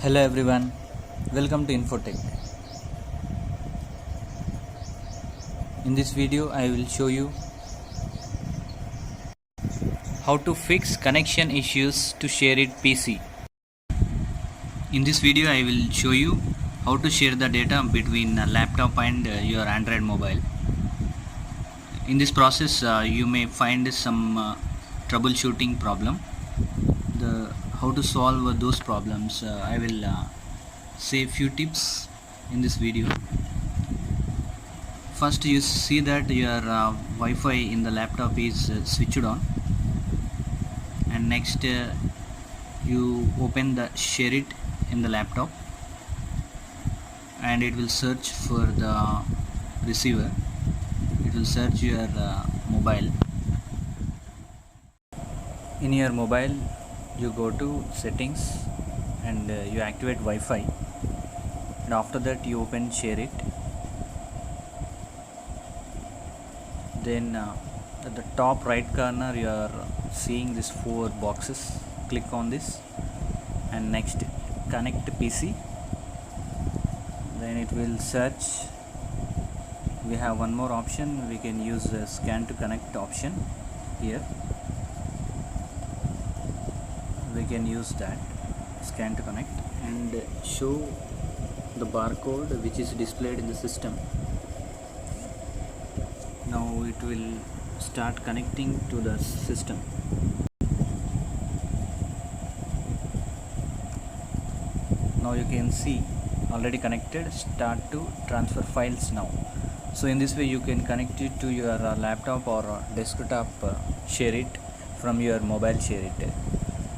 Hello everyone, welcome to Infotech. In this video I will show you how to fix connection issues to SHAREit PC. In this video I will show you how to share the data between a laptop and your Android mobile. In this process you may find some troubleshooting problem. How to solve those problems, I will say few tips in this video. First, you see that your Wi-Fi in the laptop is switched on, and next you open the SHAREit in the laptop and it will search for the receiver. It will search your mobile. In your mobile you go to settings and you activate Wi-Fi, and after that you open SHAREit. Then at the top right corner you are seeing these 4 boxes. Click on this and next connect PC. Then it will search. We have one more option. We can use the scan to connect option here. We can use that scan to connect and show the barcode which is displayed in the system. Now it will start connecting to the system. Now you can see already connected. Start to transfer files now. So in this way you can connect it to your laptop or desktop SHAREit from your mobile SHAREit.